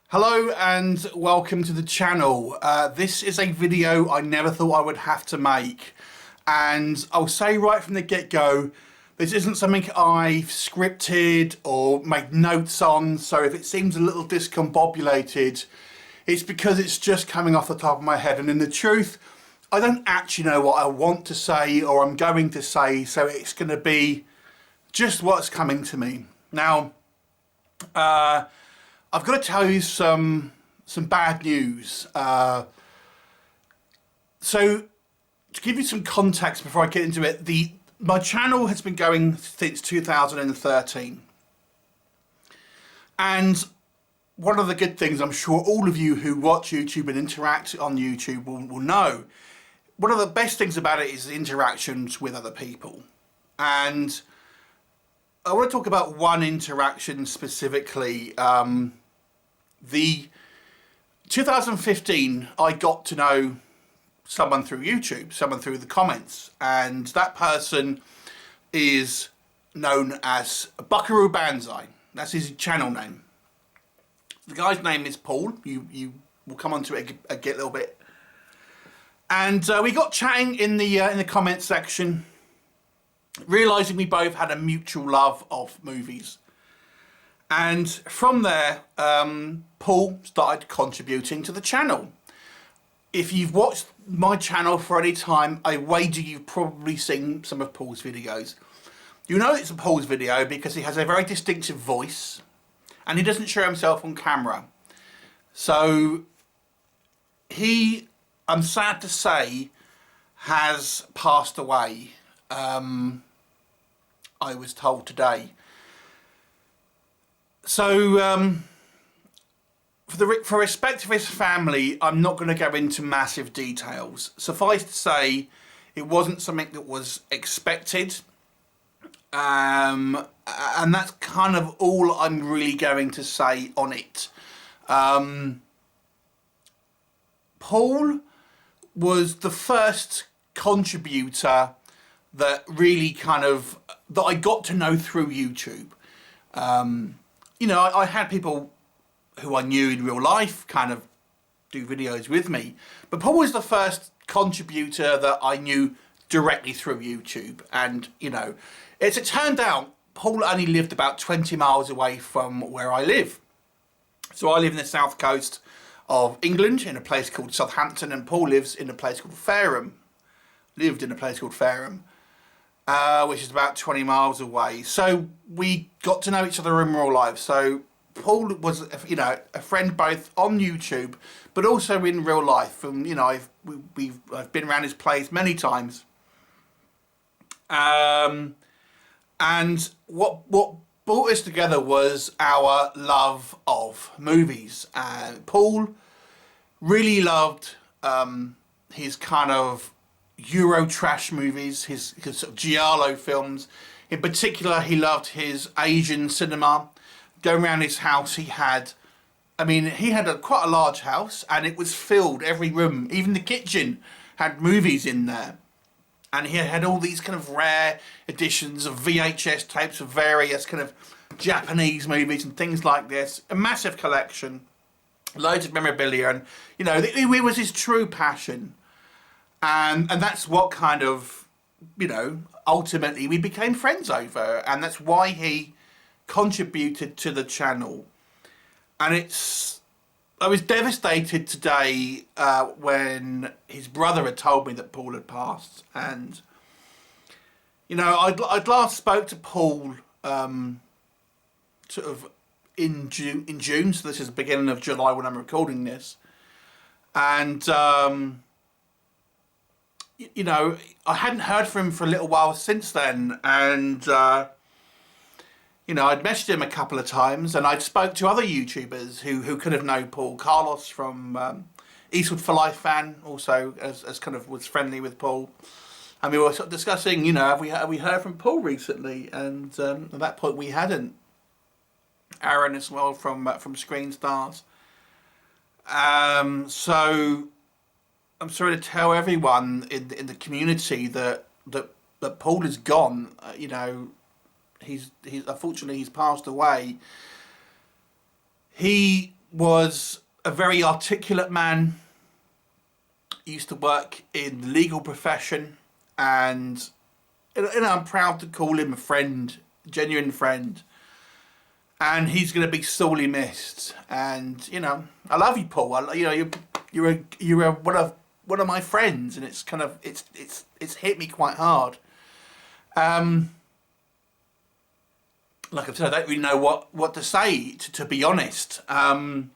Hello and welcome to the channel. This is a video I never thought I would have to make, and I'll say right from the get-go, this isn't something I've scripted or made notes on, so if it seems a little discombobulated, it's because it's just coming off the top of my head, and in the truth, I don't actually know what I want to say or I'm going to say, so it's going to be just what's coming to me. Now, I've got to tell you some bad news. So to give you some context before I get into it, my channel has been going since 2013. And one of the good things I'm sure all of you who watch YouTube and interact on YouTube will know, one of the best things about it is the interactions with other people. And I want to talk about one interaction specifically. The 2015, I got to know someone through YouTube, someone through the comments, and that person is known as Buckaroobanzai. That's his channel name. The guy's name is Paul. You will come on to it a little bit. And we got chatting in the comments section, realising we both had a mutual love of movies. And from there, Paul started contributing to the channel. If you've watched my channel for any time, I wager you've probably seen some of Paul's videos. You know it's a Paul's video because he has a very distinctive voice and he doesn't show himself on camera. So he, I'm sad to say, has passed away, I was told today. So, for respect of his family, I'm not going to go into massive details. Suffice to say, it wasn't something that was expected. And that's kind of all I'm really going to say on it. Paul was the first contributor that really that I got to know through YouTube. You know, I had people who I knew in real life kind of do videos with me, but Paul was the first contributor that I knew directly through YouTube. And, you know, as it turned out, Paul only lived about 20 miles away from where I live. So I live in the south coast of England in a place called Southampton, and Paul lives in a place called Fareham. Lived in a place called Fareham. Which is about 20 miles away. So we got to know each other in real life. So Paul was, you know, a friend both on YouTube, but also in real life. And you know, I've been around his place many times. And what brought us together was our love of movies. Paul really loved his kind of Euro trash movies, his sort of giallo films. In particular, he loved his Asian cinema. Going around his house, he had quite a large house, and it was filled, every room, even the kitchen had movies in there. And he had all these kind of rare editions of VHS tapes of various kind of Japanese movies and things like this. A massive collection, loads of memorabilia, and you know, it was his true passion. And that's what kind of, you know, ultimately we became friends over, and that's why he contributed to the channel. And I was devastated today when his brother had told me that Paul had passed. And, you know, I'd last spoke to Paul sort of in June, so this is the beginning of July when I'm recording this. And you know, I hadn't heard from him for a little while since then, and you know, I'd messaged him a couple of times, and I'd spoke to other YouTubers who could have known Paul. Carlos from Eastwood for Life fan also as kind of was friendly with Paul, and we were sort of discussing, you know, have we heard from Paul recently? And at that point we hadn't. Aaron as well from Screen Stars. So I'm sorry to tell everyone in the community that Paul is gone. You know, he's unfortunately he's passed away. He was a very articulate man. He used to work in the legal profession, and I'm proud to call him a friend, a genuine friend. And he's going to be sorely missed. And I love you, Paul. You're one of my friends, and it's kind of it's hit me quite hard. Like I said, I don't really know what to say, to be honest. I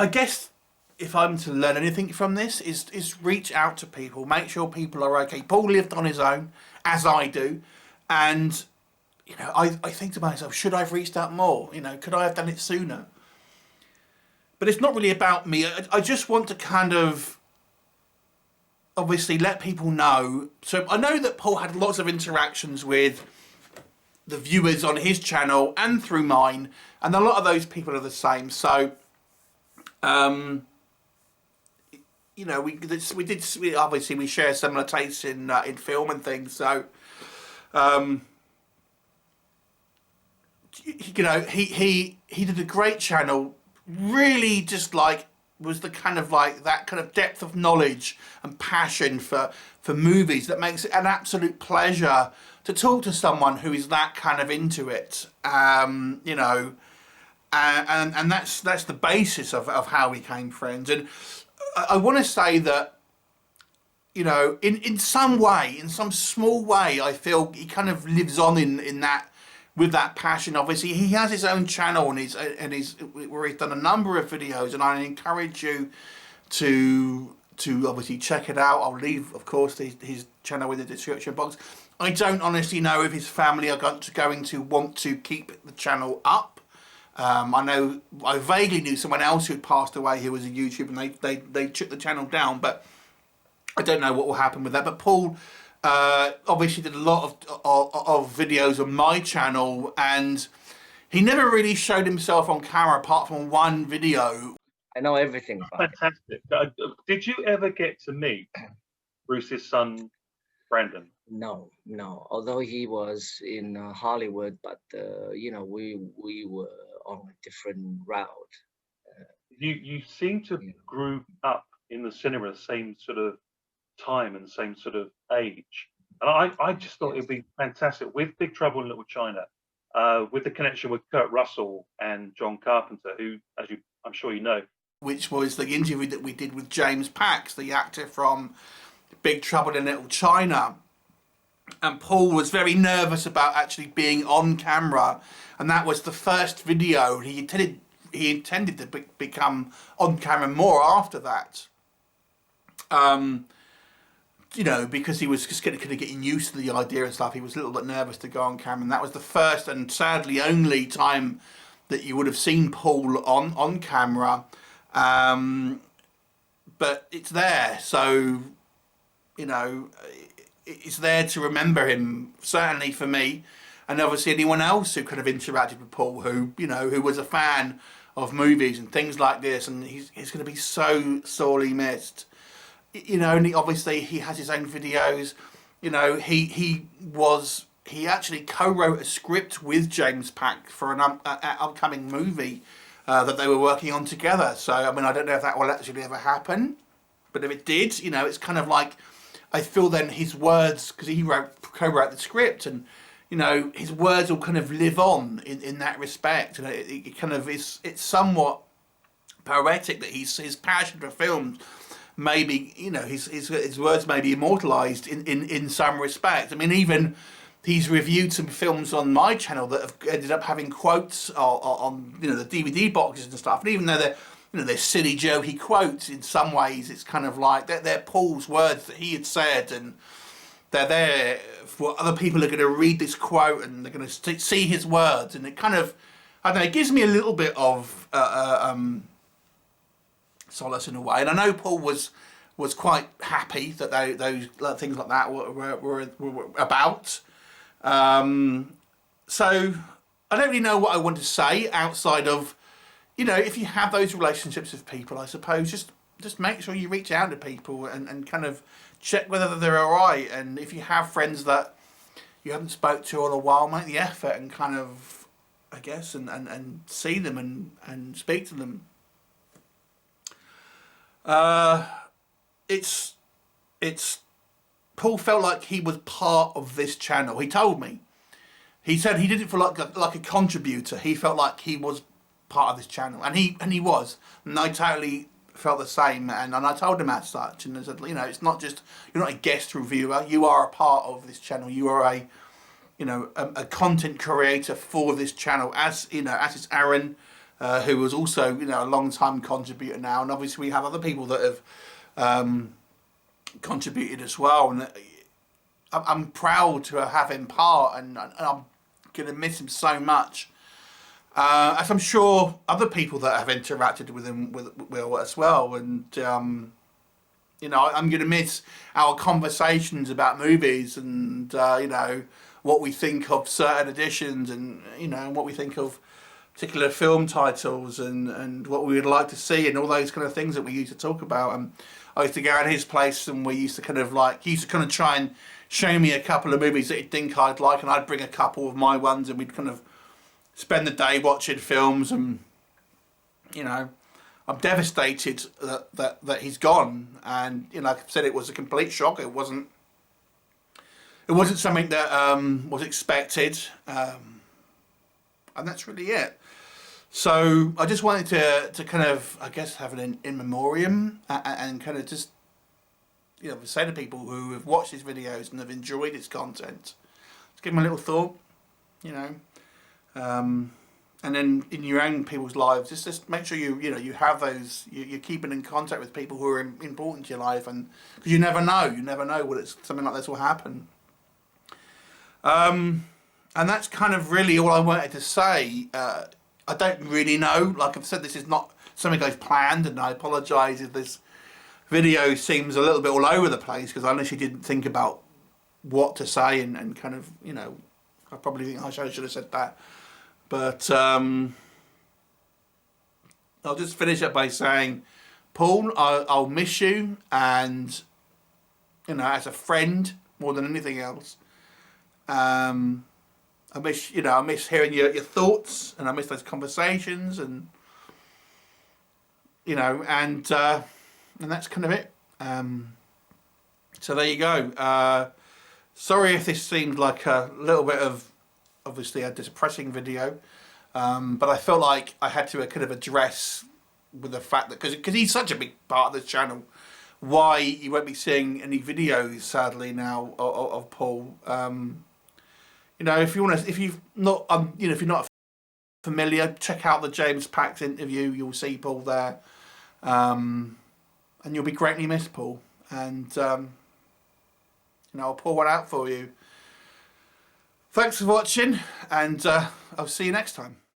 guess if I'm to learn anything from this, is reach out to people, make sure people are okay. Paul lived on his own, as I do, and I think to myself, should I have reached out more? Could I have done it sooner? But it's not really about me. I just want to kind of obviously let people know. So I know that Paul had lots of interactions with the viewers on his channel and through mine, and a lot of those people are the same. So, we obviously we share similar tastes in film and things. So, he did a great channel. Really, just like was the kind of like that kind of depth of knowledge and passion for movies that makes it an absolute pleasure to talk to someone who is that kind of into it. And that's the basis of how we became friends. And I want to say that in some way, in some small way, I feel he kind of lives on in that, with that passion. Obviously he has his own channel and his where he's done a number of videos, and I encourage you to obviously check it out. I'll leave, of course, his channel in the description box. I don't honestly know if his family are going to want to keep the channel up. I vaguely knew someone else who'd passed away who was a YouTuber, and they took the channel down, but I don't know what will happen with that. But Paul obviously did a lot of videos on my channel, and he never really showed himself on camera apart from one video. I know everything about Fantastic. Did you ever get to meet Bruce's son, Brandon? No. Although he was in Hollywood, but we were on a different route. You seem to grew up in the cinema the same sort of time and the same sort of age, and I just thought it'd be fantastic with Big Trouble in Little China, with the connection with Kurt Russell and John Carpenter, who, I'm sure you know, which was the interview that we did with James Pax, the actor from Big Trouble in Little China. And Paul was very nervous about actually being on camera, and that was the first video. He intended to become on camera more after that. Because he was just kind of getting used to the idea and stuff. He was a little bit nervous to go on camera, and that was the first and sadly only time that you would have seen Paul on camera. But it's there, so it's there to remember him, certainly for me, and obviously anyone else who could have interacted with Paul, who was a fan of movies and things like this, and he's going to be so sorely missed. And obviously he has his own videos. He actually co-wrote a script with James Pax for an upcoming movie that they were working on together. So I don't know if that will actually ever happen, but if it did, it's kind of like, I feel then his words, because he co-wrote the script, and his words will kind of live on in that respect, and it kind of it's somewhat poetic that his passion for films maybe his words may be immortalised in some respect. Even he's reviewed some films on my channel that have ended up having quotes on the DVD boxes and stuff, and even though they're silly jokey quotes, in some ways it's kind of like they're Paul's words that he had said, and they're there for other people who are going to read this quote and they're going to see his words, and it kind of, I don't know, it gives me a little bit of solace in a way. And I know Paul was quite happy that those things like that were about. So I don't really know what I want to say outside of, if you have those relationships with people, I suppose just make sure you reach out to people and kind of check whether they're all right. And if you have friends that you haven't spoke to in a while, make the effort and kind of I guess, and see them and speak to them. It's Paul felt like he was part of this channel. He told me. He said he didn't feel like a contributor. He felt like he was part of this channel, and he was. And I totally felt the same, and I told him as such. And I said, it's not just, you're not a guest reviewer. You are a part of this channel. You are a content creator for this channel. As is Aaron, who was also a long time contributor now, and obviously we have other people that have contributed as well, and I'm proud to have him part, and I'm going to miss him so much, as I'm sure other people that have interacted with him will as well. And I'm going to miss our conversations about movies, and what we think of certain editions, and what we think of particular film titles, and what we would like to see, and all those kind of things that we used to talk about. And I used to go at his place, and we used to he used to try and show me a couple of movies that he'd think I'd like, and I'd bring a couple of my ones, and we'd kind of spend the day watching films. And I'm devastated that he's gone, and like I said, it was a complete shock. It wasn't something that was expected, and that's really it. So I just wanted to kind of, I guess, have an in memoriam, and kind of just, say to people who have watched his videos and have enjoyed his content, just give them a little thought, and then in your own people's lives, just make sure you have those, you're keeping in contact with people who are important to your life, and because you never know what something like this will happen. And that's kind of really all I wanted to say. I don't really know. Like I've said, this is not something I've planned, and I apologise if this video seems a little bit all over the place, because I honestly didn't think about what to say, and kind of, I probably think I should have said that. But I'll just finish up by saying, Paul, I'll miss you, and as a friend more than anything else. I miss hearing your thoughts, and I miss those conversations, and and that's kind of it. So there you go. Sorry if this seemed like a little bit of, obviously, a depressing video, but I felt like I had to kind of address with the fact that because he's such a big part of this channel, why you won't be seeing any videos, sadly, now of Paul. If you're not familiar, check out the James Pax interview. You'll see Paul there, and you'll be greatly missed, Paul. And I'll pour one out for you. Thanks for watching, and I'll see you next time.